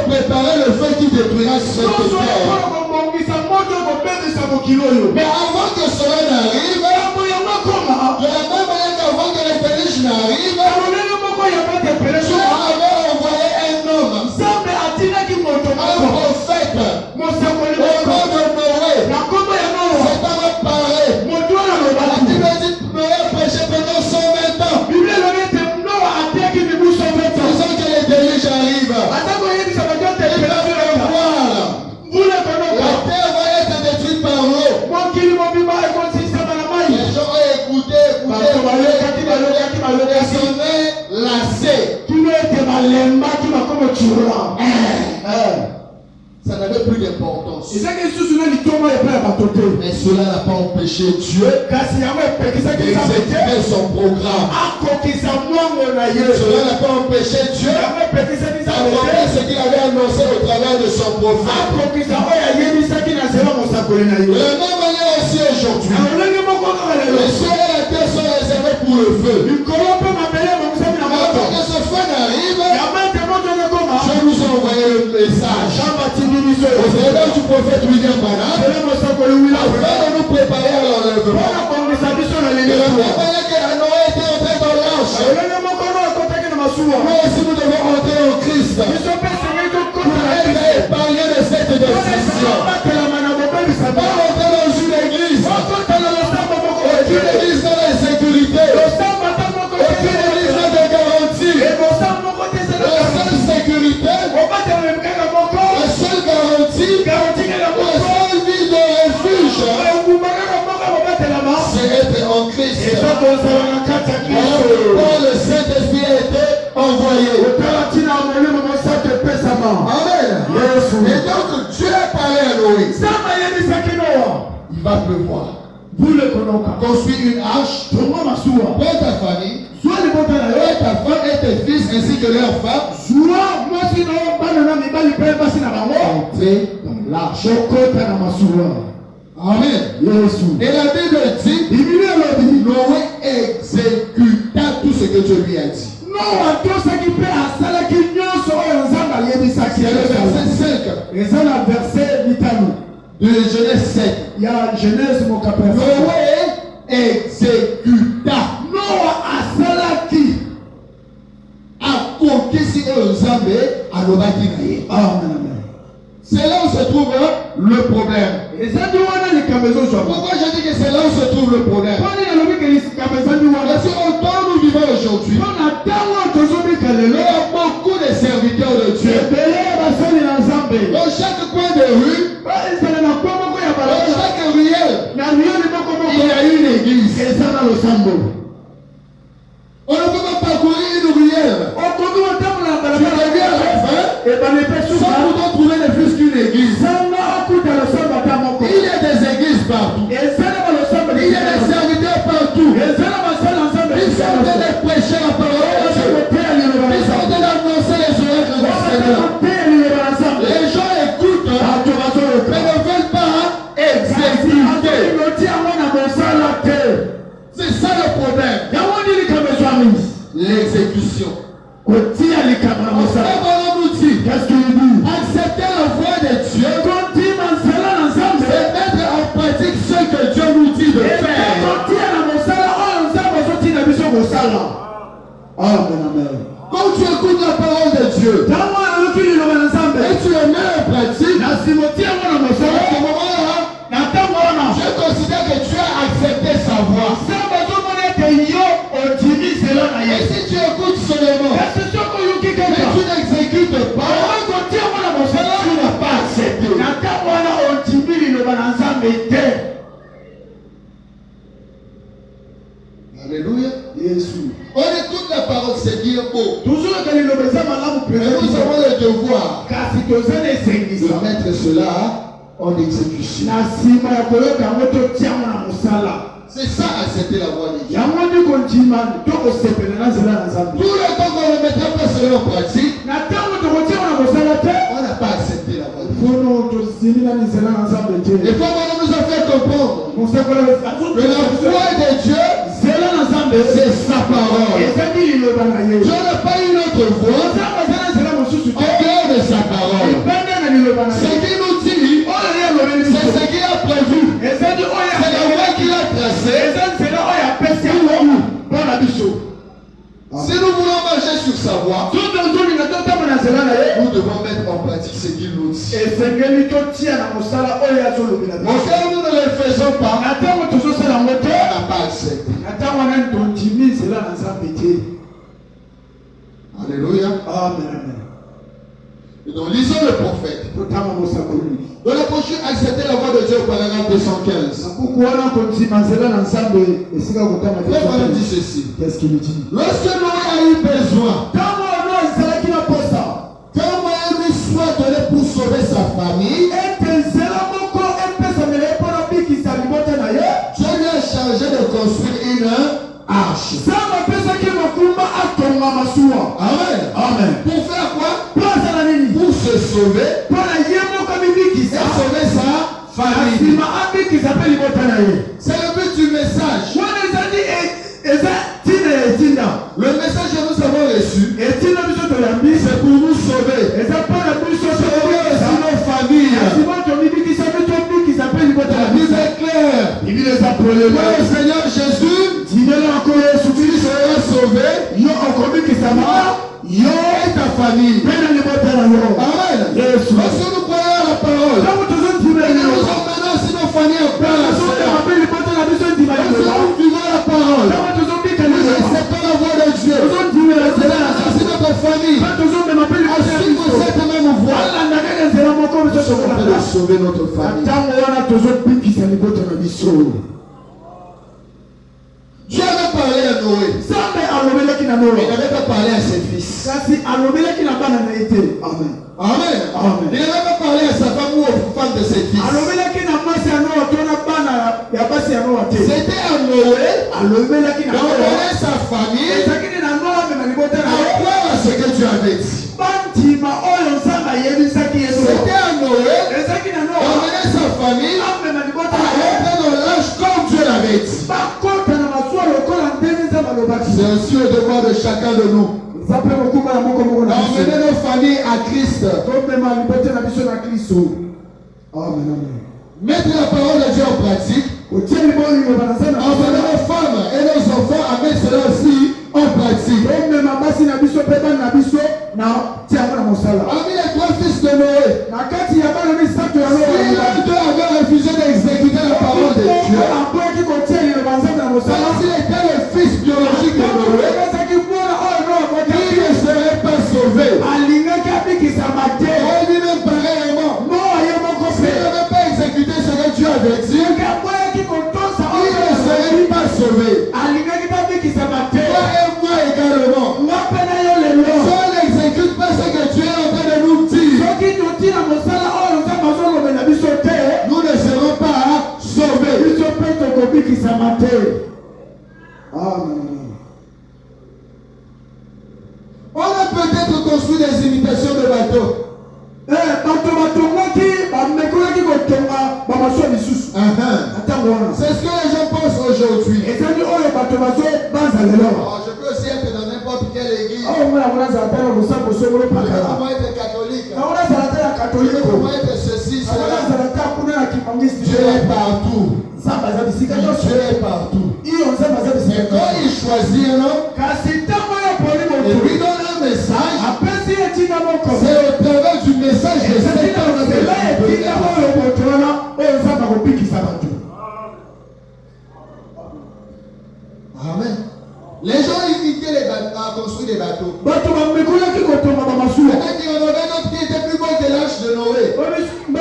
préparer le feu qui détruira cette terre. Mais avant que cela n'arrive, de la même manière qu'avant que les péniches n'arrivent, Dieu avait envoyé un homme, un prophète, au nom de Noé. Cet homme a parlé. La Bible dit que Noé prêchait pendant 120 ans. Disons que les déluges arrivent. La terre va être détruite par l'eau. Les gens ont écouté, ils sont lassés. Ça n'avait plus d'importance. Mais cela n'a pas empêché Dieu d'exécuter son programme. Cela n'a pas empêché Dieu d'accomplir ce qu'il avait annoncé au travers de son prophète. De la même manière aussi aujourd'hui, le ciel et la terre sont réservés pour le feu. Avant que ce feu n'arrive, je vous ai envoyé le message au travers du prophète William Branham afin de nous préparer à l'enlèvement. De la même manière que la Noé était entrée dans l'arche, nous aussi nous devons entrer en Christ pour être épargnés de cette destruction. Pas entrer dans une église, aucune église dans l'insécurité, aucune église dans des garanties. La seule sécurité, la seule garantie, la seule vie de refuge, c'est être en Christ. Quand le Saint-Esprit a été envoyé. Amen. Et donc Dieu a parlé à Noé. Il va pleuvoir. Construis une arche pour ta famille, pour ta femme et tes fils ainsi que leurs femmes. Entrez dans l'arche. Amen. Et la Bible dit, Noé exécuta tout ce que Dieu lui a dit. C'est le verset 5 de Genèse 7. Noé exécuta. C'est là où se trouve le problème. Pourquoi je dis que c'est là où se trouve le problème? Parce qu'au temps où nous vivons aujourd'hui, il y a beaucoup de serviteurs de Dieu. Dans chaque coin de rue, dans chaque ruelle, il y a une église. On ne peut pas parcourir une ruelle. Tu reviens à la fin, sans pourtant trouver ne plus qu'une église. Il y a des églises partout. Il y a des serviteurs partout. Ils sont en train de prêcher la parole de Dieu. Ils sont en train d'annoncer les oracles du Seigneur. Les gens écoutent, mais ne veulent pas exécuter. C'est ça le problème. L'exécution. Qu'est-ce qu'il dit? Accepter la voix de Dieu, c'est mettre en pratique ce que Dieu nous dit de faire. Quand tu écoutes la parole de Dieu et tu le mets en pratique, à ce moment-là, je considère que tu as accepté sa voix. Et si tu écoutes seulement, mais tu n'exécutes pas, tu n'as pas accepté. Alléluia. On écoute la parole, c'est dire beau. Mais nous avons le devoir de mettre cela en exécution. C'est ça, accepter la voix de Dieu. Tout le temps qu'on ne mettra pas cela en pratique, on n'a pas accepté la voix de Dieu. Et comme on nous a fait comprendre que la voix de Dieu, c'est sa parole. Dieu n'a pas eu Si nous voulons marcher sur sa voie, nous devons mettre en pratique ce qu'il nous dit. Mon frère, nous ne le faisons pas. On n'a pas accepté. Alléluia. Amen. Et donc, lisons le prophète. Donc, le prochain accepter la voix de Dieu au paragraphe 215. Le Parlement dit ceci. Qu'est-ce qu'il dit? Lorsque Noé a eu besoin, quand Moïse lui soit donné pour sauver sa famille, Dieu lui a chargé de construire une arche. Amen. Amen. Pour faire quoi? Pour se sauver et sauver sa famille. C'est le but du message. Le message que nous avons reçu, c'est pour nous sauver. Sauver aussi nos familles. La Bible est claire. Le Seigneur Jésus, tu seras sauvé. Yo et ta famille. Amen. Lorsque nous croyons la parole, nous emmenons aussi nos familles en place. Lorsque nous vivons la parole, nous acceptons la voix de Dieu. Nous aussi notre famille. À suivre cette même voie. Nous sommes en train de sauver notre famille. Dieu avait parlé à Noé. Il n'avait pas parlé à ses fils. Amen. Amen. Il n'avait pas parlé à sa femme ou aux femmes de ses fils. C'était à Noé d'envoyer sa famille à croire à ce que Dieu avait dit. C'était à Noé d'emmener sa famille à rentrer dans l'âge comme Dieu l'avait dit. C'est aussi le devoir de chacun de nous. Emmener nos familles à Christ. Mettre la parole de Dieu en pratique. Emmener nos femmes et nos enfants à mettre cela aussi en pratique. Parmi les trois fils de Noé, si l'un d'eux avait refusé d'exécuter la parole de Dieu, s'il était le fils biologique de Noé, il ne serait pas sauvé. Lui-même pareillement, s'il n'avait pas exécuté ce que Dieu avait dit, il ne serait pas sauvé. Toi et moi également. Si on n'exécute pas ce que Dieu est en train de nous dire, nous ne serons pas sauvés. On a peut-être construit des imitations de bateaux. C'est ce que les gens pensent aujourd'hui. Je peux aussi être dans n'importe quelle église. Je peux être catholique. Je peux être ceci, cela. Dieu est partout. Dieu est partout. Et quand il choisit un homme, et lui donne un message, c'est au travers du message de cet homme. Amen. Les gens imitaient les bateaux, à construire des bateaux. Il y en avait d'autres qui étaient plus beaux que l'âge de Noé. Il y en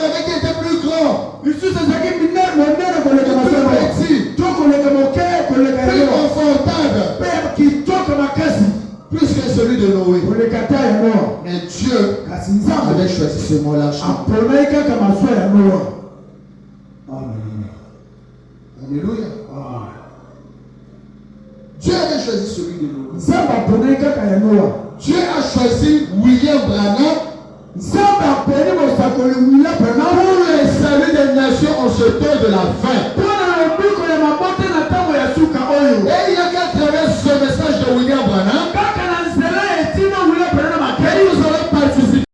avait qui étaient plus grands. Plus petits. Plus confortables. Plus que celui de Noé. Mais Dieu avait choisi ce mot-là. Alléluia. Dieu avait choisi celui de Noé. Dieu a choisi William Branham pour le salut des nations en ce temps de la fin.